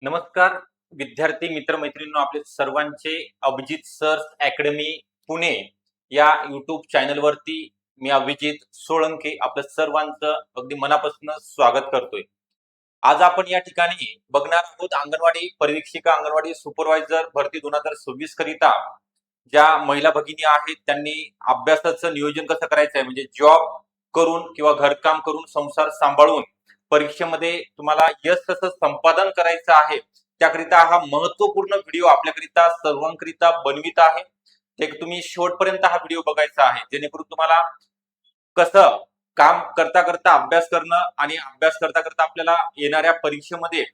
नमस्कार विद्यार्थी मित्र मैत्रिणींनो, आपले सर्वांचे अभिजित सर्स अकॅडमी पुणे या युट्यूब चॅनल वरती मी अभिजित सोळंके आपल्या सर्वांचं अगदी मनापासून स्वागत करतोय। आज आपण या ठिकाणी बघणार आहोत अंगणवाडी परिवीक्षिका अंगणवाडी सुपरवायझर भरती 2026 करिता ज्या महिला भगिनी आहेत त्यांनी अभ्यासाचं नियोजन कसं करायचं आहे, म्हणजे जॉब करून किंवा घरकाम करून संसार सांभाळून परीक्षेमध्ये तुम्हाला यश कसं संपादन करायचं आहे त्याकरिता हा महत्वपूर्ण व्हिडिओ आपल्याकरिता सर्वांकरिता बनवित आहे। ते तुम्ही शेवटपर्यंत हा व्हिडिओ बघायचा आहे जेणेकरून तुम्हाला कसं काम करता करता अभ्यास करणं आणि अभ्यास करता करता आपल्याला येणाऱ्या परीक्षेमध्ये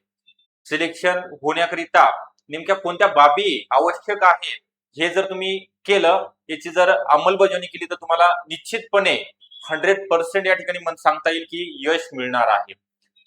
सिलेक्शन होण्याकरिता नेमक्या कोणत्या बाबी आवश्यक आहे हे जर तुम्ही केलं, याची जर अंमलबजावणी केली तर तुम्हाला निश्चितपणे 100% या ठिकाणी सांगता येईल की यश मिळणार आहे।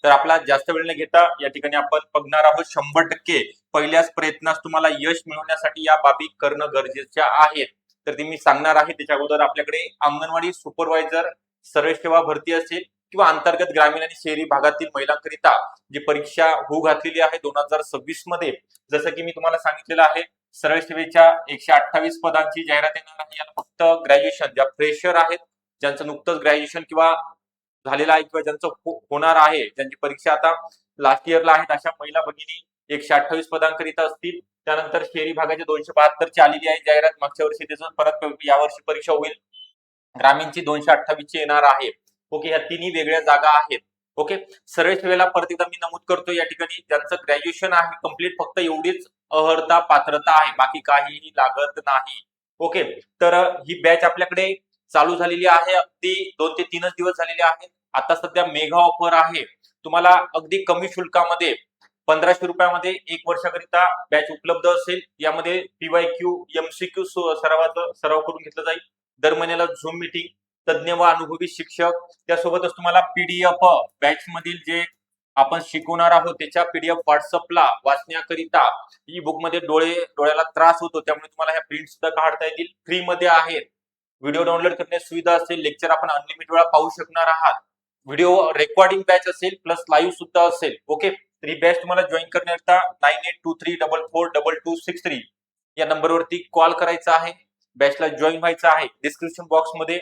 तर आपला जास्त वेळ न घेता या ठिकाणी आपण बघणार आहोत 100% पहिल्याच प्रयत्नात तुम्हाला यश मिळवण्यासाठी या बाबी करणं गरजेच्या आहेत। तर ती मी सांगणार आहे। त्याच्या अगोदर आपल्याकडे अंगणवाडी सुपरवायझर सर्व सेवा भरती असेल किंवा अंतर्गत ग्रामीण आणि शहरी भागातील महिलांकरिता जी परीक्षा होऊ घातलेली आहे 2026 मध्ये, जसं की मी तुम्हाला सांगितलेलं आहे सरळ सेवेच्या 128 पदांची जाहिरात येणार आहे। याला फक्त ग्रॅज्युएशन ज्या फ्रेशर आहेत, ज्यांचं नुकतंच ग्रॅज्युएशन किंवा झालेलं आहे किंवा ज्यांचं होणार आहे, ज्यांची परीक्षा आता लास्ट इयरला आहेत, अशा महिला भगिनी 128 पदांकरिता असतील। त्यानंतर शहरी भागाच्या 272 ची आलेली आहे जाहिरात, मागच्या वर्षी त्याचं परत यावर्षी परीक्षा होईल। ग्रामीणची 228 ची येणार आहे। ओके, ह्या तिन्ही वेगळ्या जागा आहेत। ओके, सरळ सेवेला परत एकदा मी नमूद करतो या ठिकाणी ज्यांचं ग्रॅज्युएशन आहे कंप्लीट, फक्त एवढीच अर्हता पात्रता आहे, बाकी काहीही लागत नाही। ओके, तर ही बॅच आपल्याकडे चालू झालेली आहे, अगदी 2 ते 3 दिवस झालेले आहेत। आता सध्या मेगा ऑफर आहे, तुम्हाला अगदी कमी शुल्कामध्ये 1500 रुपयामध्ये 1 वर्षाकरिता बॅच उपलब्ध असेल। यामध्ये पीवायक्यू एमसीक्यू सराव करून घेतला जाईल। दर महिन्याला झूम मीटिंग, तज्ञ व अनुभवी शिक्षक, त्यासोबतच तुम्हाला पीडीएफ बॅच मधील जे आपण शिकवणार आहोत त्याच्या पीडीएफ व्हॉट्सअपला वाचण्याकरिता ई बुक मध्ये डोळ्याला त्रास होतो, त्यामुळे तुम्हाला ह्या प्रिंट सुद्धा काढता येतील, फ्री मध्ये आहेत। व्हिडिओ डाउनलोड करण्याची सुविधा असेल, लेक्चर आपण अनलिमिटेड वेळा पाहू शकणार आहात, व्हिडिओ रेकॉर्डिंग बॅच असेल प्लस लाईव्ह सुद्धा असेल। ओके, तर ही बॅच तुम्हाला जॉईन करण्याकरता 9823442263 या नंबरवरती कॉल करायचा आहे, बॅचला जॉईन व्हायचं आहे। डिस्क्रिप्शन बॉक्स मध्ये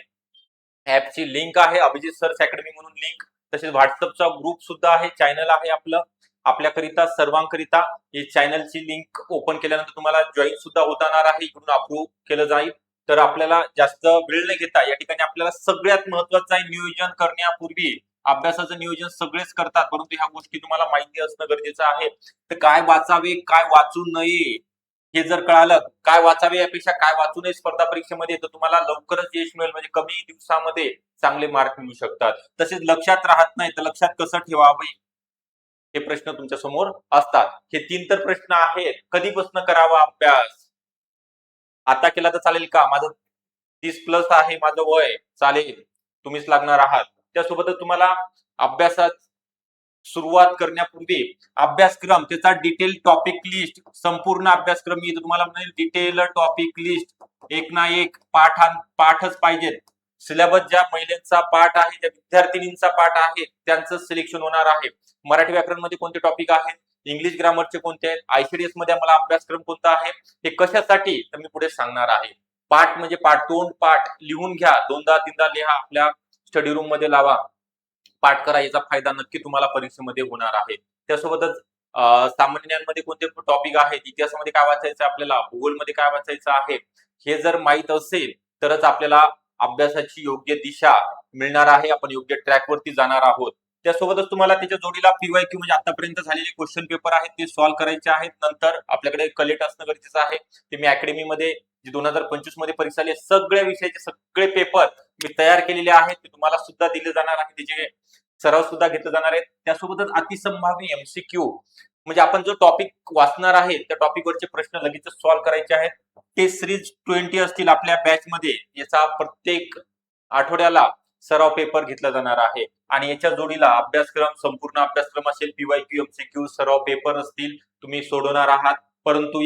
ऍपची लिंक आहे, अभिजित सर्स अकॅडमी म्हणून लिंक, तसेच व्हॉट्सअपचा ग्रुप सुद्धा आहे, चॅनल आहे आपलं आपल्याकरिता सर्वांकरिता। ही चॅनलची लिंक ओपन केल्यानंतर तुम्हाला जॉईन सुद्धा होणार आहे, इकडून अप्रूव्ह केलं जाईल। तर आपल्याला जास्त वेळ न घेता या ठिकाणी आपल्याला सगळ्यात महत्त्वाचं आहे नियोजन करण्यापूर्वी अभ्यासाचं नियोजन सगळेच करतात, परंतु ह्या गोष्टी तुम्हाला माहिती असणं गरजेचं आहे। तर काय वाचावे काय वाचू नये हे जर कळालं, काय वाचावे यापेक्षा काय वाचू नये स्पर्धा परीक्षेमध्ये, तर तुम्हाला लवकरच यश मिळेल, म्हणजे कमी दिवसामध्ये चांगले मार्क मिळू शकतात। तसेच लक्षात राहत नाही तर लक्षात कसं ठेवावे हे प्रश्न तुमच्या समोर असतात। हे 3 तर प्रश्न आहेत। कधीपासून करावा अभ्यास? आता केला तर चालेल का? माझं 30 प्लस आहे माझं वय, चालेल, तुम्हीच लागणार आहात। त्यासोबतच तुम्हाला अभ्यासात सुरुवात करण्यापूर्वी अभ्यासक्रम त्याचा डिटेल टॉपिक लिस्ट, संपूर्ण अभ्यासक्रम मी तुम्हाला म्हणेल डिटेल टॉपिक लिस्ट, एक ना एक पाठच पाहिजेत। सिलेबस ज्या महिलांचा पाठ आहे, ज्या विद्यार्थिनींचा पाठ आहे त्यांचं सिलेक्शन होणार आहे। मराठी व्याकरण मध्ये कोणते टॉपिक आहेत, इंग्लिश ग्रामरचे कोणते आहेत, आयसीडीएस मध्ये आम्हाला अभ्यासक्रम कोणता आहे, हे कशासाठी तर मी पुढे सांगणार आहे। पाठ म्हणजे पाठ, तोंड पाठ लिहून घ्या, 2दा 3दा लिहा, आपल्या स्टडी रूम मध्ये लावा, पाठ करा, याचा फायदा नक्की तुम्हाला परीक्षेमध्ये होणार आहे। त्यासोबतच सामान्य ज्ञानमध्ये कोणते टॉपिक आहेत, इतिहासामध्ये काय वाचायचं आपल्याला, भूगोलमध्ये काय वाचायचं आहे, हे जर माहित असेल तरच आपल्याला अभ्यासाची योग्य दिशा मिळणार आहे, आपण योग्य ट्रॅक वरती जाणार आहोत। त्यासोबतच तुम्हाला त्याच्या जोडीला पीवायक्यू म्हणजे आतापर्यंत झालेले क्वेश्चन पेपर आहेत ते सॉल्व्ह करायचे आहेत। नंतर आपल्याकडे कलेक्ट असणं गरजेचं आहे, ते मी अकॅडमीमध्ये जे 2025 मध्ये परीक्षा आली सगळ्या विषयाचे सगळे पेपर मी तयार केलेले आहेत, ते तुम्हाला सुद्धा दिले जाणार आहे, त्याचे सराव सुद्धा घेतले जाणार आहेत। त्यासोबतच अतिसंभाव्य एमसीक्यू म्हणजे आपण जो टॉपिक वाचणार आहे त्या टॉपिक वरचे प्रश्न लगेच सॉल्व्ह करायचे आहेत। ते सिरीज 20 असतील आपल्या बॅच मध्ये, याचा प्रत्येक आठवड्याला सराव पेपर घेतला जाणार आहे। आणि याच्या जोडीला अभ्यासक्रम, संपूर्ण अभ्यासक्रम असेल, पीवायक्यू एमसीक्यू सराव पेपर असतील, तुम्ही सोडवणार आहात, परंतु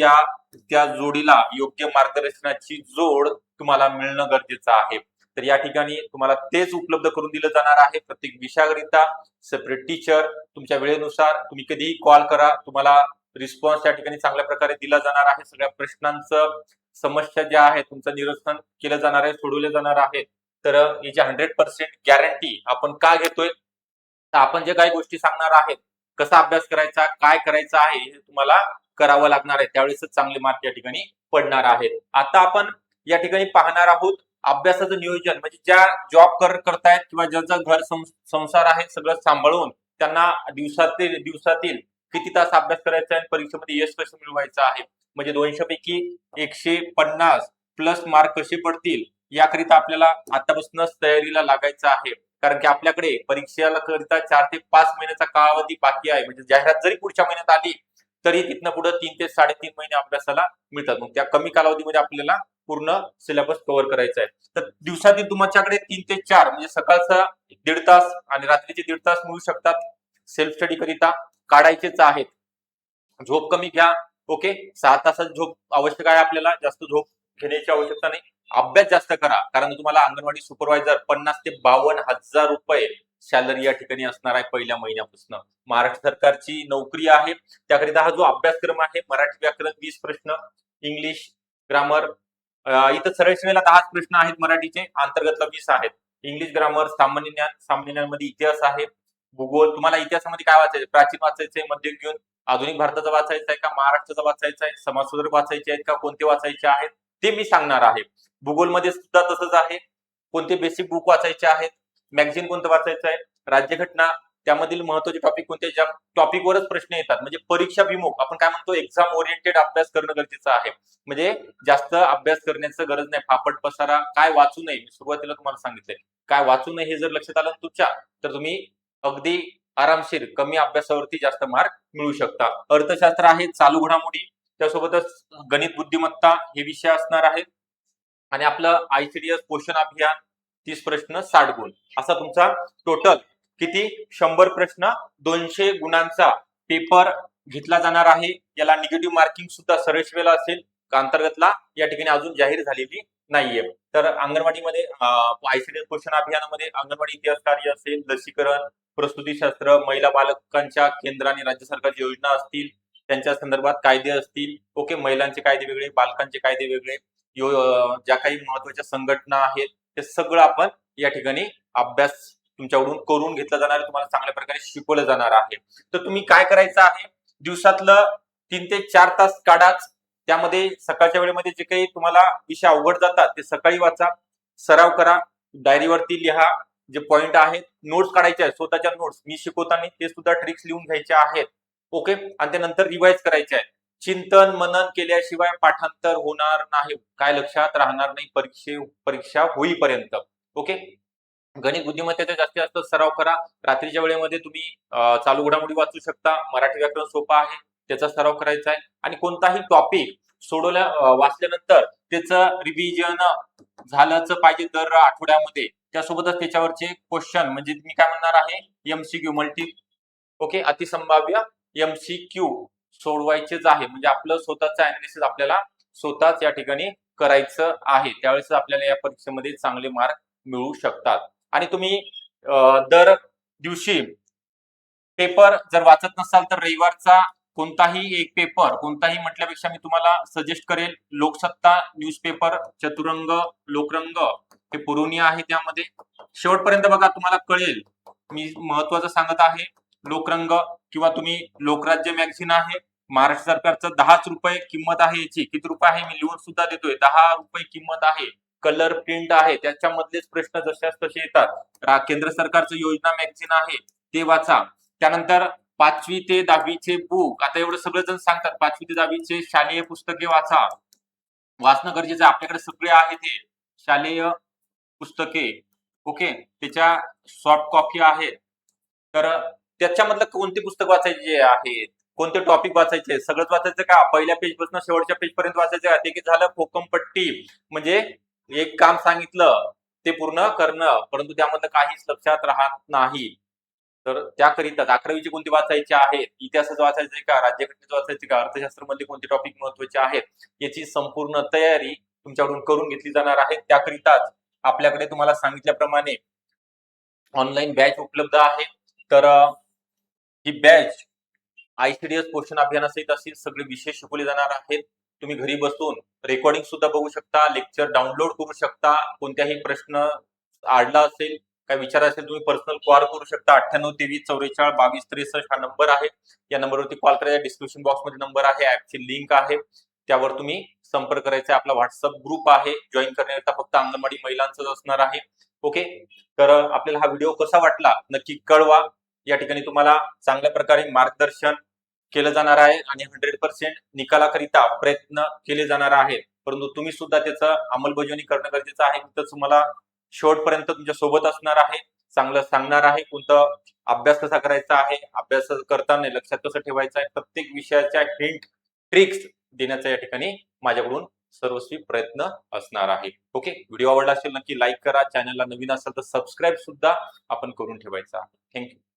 त्या जोडीला योग्य मार्गदर्शनाची जोड तुम्हाला मिळणं गरजेचं आहे। तर या ठिकाणी तुम्हाला तेच उपलब्ध करून दिलं जाणार आहे, प्रत्येक विषयाकरिता सेपरेट टीचर, तुमच्या वेळेनुसार तुम्ही कधीही कॉल करा, तुम्हाला रिस्पॉन्स त्या ठिकाणी चांगल्या प्रकारे दिला जाणार आहे. सगळ्या प्रश्नांचं समस्या ज्या आहेत तुमचं निरसन केलं जाणार आहे, सोडवले जाणार आहे. तर याची 100% गॅरंटी आपण का घेतोय, तर आपण जे काही गोष्टी सांगणार आहेत, कसा अभ्यास करायचा, काय करायचं आहे, हे तुम्हाला करावं लागणार आहे. त्यावेळेसच चांगले मार्क या ठिकाणी पडणार आहेत. आता आपण या ठिकाणी पाहणार आहोत अभ्यासाचं नियोजन, म्हणजे ज्या जॉब करतायत किंवा ज्यांचं घर संसार आहे सगळं सांभाळून त्यांना दिवसातील किती तास अभ्यास करायचा आहे, परीक्षेमध्ये यश कसं मिळवायचं आहे, म्हणजे 200 पैकी 150 प्लस मार्क कसे पडतील याकरिता आपल्याला आतापासूनच तयारीला लागायचं आहे. कारण की आपल्याकडे परीक्षेला करिता 4 ते 5 महिन्याचा कालावधी बाकी आहे. म्हणजे जाहिरात जरी पुढच्या महिन्यात आली तरी तिथनं पुढे 3 ते 3.5 महिने अभ्यासाला मिळतात. मग त्या कमी कालावधीमध्ये आपल्याला पूर्ण सिलेबस कव्हर करायचा आहे. तर दिवसातील तुमच्याकडे 3 ते 4 म्हणजे सकाळचा 1.5 तास आणि रात्रीचे 1.5 तास मिळू शकतात सेल्फ स्टडी करिता, काढायचेच आहेत. झोप कमी घ्या. ओके, 6 तासाची झोप आवश्यक आहे आपल्याला, जास्त झोप घेण्याची आवश्यकता नाही. अभ्यास जास्त करा, कारण तुम्हाला अंगणवाडी सुपरवायझर 50 ते 52,000 रुपये सॅलरी या ठिकाणी असणार आहे पहिल्या महिन्यापासून. महाराष्ट्र सरकारची नोकरी आहे. त्याकरिता हा जो अभ्यासक्रम आहे, मराठी व्याकरण 20 प्रश्न, इंग्लिश ग्रामर इथं सरळ श्रेणीला 10 प्रश्न आहेत मराठीचे, अंतर्गतला 20 आहेत. इंग्लिश ग्रामर, सामान्य ज्ञानमध्ये इतिहास आहे, भूगोल. तुम्हाला इतिहासामध्ये काय वाचायचं, प्राचीन वाचायचंय, मध्ययुगीन, आधुनिक भारताचा वाचायचा आहे का, महाराष्ट्राचा वाचायचा आहे, समाजसुधारक वाचायचे आहेत का, कोणते वाचायचे आहेत ते मी सांगणार आहे. भूगोलमध्ये सुद्धा तसंच आहे, कोणते बेसिक बुक वाचायचे आहेत, मॅगझिन कोणतं वाचायचं आहे, राज्यघटना, त्यामधील महत्वाचे टॉपिक कोणते, ज्या टॉपिकवरच प्रश्न येतात. म्हणजे परीक्षा विमुख, आपण काय म्हणतो, एक्झाम ओरिएंटेड अभ्यास करणं गरजेचं आहे. म्हणजे जास्त अभ्यास करण्याचं गरज नाही. फापट पसारा काय वाचू नये, मी सुरुवातीला तुम्हाला सांगितलंय काय वाचू नये. हे जर लक्षात आलं तुमच्या, तर तुम्ही अगदी आरामशीर कमी अभ्यासावरती जास्त मार्क मिळू शकता. अर्थशास्त्र आहे, चालू घडामोडी, त्यासोबतच गणित बुद्धिमत्ता हे विषय असणार आहेत. आणि आपलं आयसीडीएस क्वेश्चन अभियान 30 प्रश्न 60 गुण, असा तुमचा टोटल किती 100 प्रश्न 200 गुणांचा पेपर घेतला जाणार आहे. याला निगेटिव्ह मार्किंग सुद्धा सरळ असेल, अंतर्गतला या ठिकाणी अजून जाहीर झालेली नाहीये. तर अंगणवाडीमध्ये आयसीडीएस क्वेश्चन अभियानामध्ये अंगणवाडी इतिहास कार्य असेल, लसीकरण, प्रसूतीशास्त्र, महिला बालकांच्या केंद्र आणि राज्य सरकारची योजना असतील, त्यांच्या संदर्भात कायदे असतील. ओके, महिलांचे कायदे वेगळे, बालकांचे कायदे वेगळे, ज्या काही महत्वाच्या संघटना आहेत ते सगळं आपण या ठिकाणी अभ्यास तुमच्याकडून करून घेतला जाणार आहे. तुम्हाला चांगल्या प्रकारे शिकवलं जाणार आहे. तर तुम्ही काय करायचं आहे, दिवसातलं 3 ते 4 तास काढाच. त्यामध्ये सकाळच्या वेळेमध्ये जे काही तुम्हाला विषय अवघड जातात ते सकाळी वाचा, सराव करा, डायरीवरती लिहा, जे पॉइंट आहेत, नोट्स काढायचे आहेत, स्वतःच्या नोट्स मी शिकवताना ते सुद्धा ट्रिक्स लिहून घ्यायचे आहेत. ओके, आणि त्यानंतर रिवाइज करायचे आहे. चिंतन मनन केल्याशिवाय पाठांतर होणार नाही, काय लक्षात राहणार नाही परीक्षा होईपर्यंत. ओके, गणित बुद्धिमत्तेचा जास्तीत जास्त सराव करा. रात्रीच्या वेळेमध्ये तुम्ही चालू घडामोडी वाचू शकता, मराठी व्याकरण सोपं आहे त्याचा सराव करायचा आहे. आणि कोणताही टॉपिक वाचल्यानंतर त्याचं रिव्हिजन झालंच पाहिजे दर आठवड्यामध्ये. त्यासोबतच त्याच्यावरचे क्वेश्चन, म्हणजे मी काय म्हणणार आहे, एमसीक्यू ओके, अतिसंभाव्य एमसीक्यू सोडवायचेच आहे. म्हणजे आपलं स्वतःचं अनालिसिस आपल्याला स्वतःच या ठिकाणी करायचं आहे. त्यावेळेस आपल्याला या परीक्षेमध्ये चांगले मार्क मिळू शकतात. आणि तुम्ही दर दिवशी पेपर जर वाचत नसाल तर रविवारचा कोणताही एक पेपर, कोणताही म्हटल्यापेक्षा मी तुम्हाला सजेस्ट करेल, लोकसत्ता न्यूजपेपर, चतुरंग, लोकरंग हे पुरवणी आहे. त्यामध्ये शेवटपर्यंत बघा, तुम्हाला कळेल. मी महत्वाचं सांगत आहे, लोकरंग किंवा तुम्ही लोकराज्य मॅगझिन आहे, महाराष्ट्र सरकारचं 10 रुपये किंमत आहे याची. किती रुपये आहे मी लिहून सुद्धा देतोय, 10 रुपये किंमत आहे. कलर प्रिंट आहे, त्याच्यामधलेच प्रश्न जशाच तसे येतात. केंद्र सरकारचं योजना मॅगझिन आहे ते वाचा. त्यानंतर 5वी ते 10वीचे बुक, आता एवढं सगळं जण सांगतात 5वी ते 10वीचे शालेय पुस्तके वाचा, वाचणं गरजेचं आहे. आपल्याकडे सगळे आहे ते शालेय पुस्तके. ओके, त्याच्या सॉफ्ट कॉपी आहेत. तर त्याच्यामधलं कोणते पुस्तक वाचायचे आहेत, कोणते टॉपिक वाचायचे, सगळंच वाचायचं का, पहिल्या पेज पासून शेवटच्या पेज पर्यंत वाचायचं का, ते की झालं कोकमपट्टी, म्हणजे एक काम सांगितलं ते पूर्ण करणं, परंतु त्यामधलं काहीच लक्षात राहत नाही. तर त्याकरिता 11वीचे कोणते वाचायचे आहेत, इतिहासाचं वाचायचंय का, राज्यघटनेचं वाचायचे का, अर्थशास्त्र मध्ये कोणते टॉपिक महत्वाचे आहेत, याची संपूर्ण तयारी तुमच्याकडून करून घेतली जाणार आहे. त्याकरिताच आपल्याकडे तुम्हाला सांगितल्याप्रमाणे ऑनलाईन बॅच उपलब्ध आहे. तर ही बॅच ICDS पोषण अभियानासहित असे सगळे विषय शिकवले जाणार आहेत. तुम्ही घरी बसून रेकॉर्डिंग सुद्धा बघू शकता, लेक्चर डाउनलोड करू शकता. कोणत्याही प्रश्न आडला असेल, काय विचार असेल, तुम्ही पर्सनल कॉल करू शकता. 9823442263 हा नंबर आहे. या नंबरवरती कॉल करायचा. डिस्क्रिप्शन बॉक्समध्ये नंबर आहे, ऍपची लिंक आहे, त्यावर तुम्ही संपर्क करायचा. आपला व्हॉट्सअप ग्रुप आहे, जॉईन करण्याकरता फक्त अंगणवाडी महिलांचाच असणार आहे. ओके, तर आपल्याला हा व्हिडिओ कसा वाटला नक्की कळवा. या ठिकाणी तुम्हाला चांगल्या प्रकारे मार्गदर्शन केलं जाणार आहे आणि 100% निकालाकरिता प्रयत्न केले जाणार आहेत. परंतु तुम्ही सुद्धा त्याचं अंमलबजावणी करणं गरजेचं आहे. तर तुम्हाला शेवटपर्यंत तुमच्या सोबत असणार आहे, चांगलं सांगणार आहे, कोणतं अभ्यास कसा करायचा आहे, अभ्यास करताना लक्षात कसं ठेवायचं आहे, प्रत्येक विषयाच्या हिंट ट्रिक्स देण्याचा या ठिकाणी माझ्याकडून सर्वस्वी प्रयत्न असणार आहे. ओके, व्हिडिओ आवडला असेल नक्की लाईक करा. चॅनलला नवीन असेल तर सबस्क्राईब सुद्धा आपण करून ठेवायचा आहे. थँक्यू.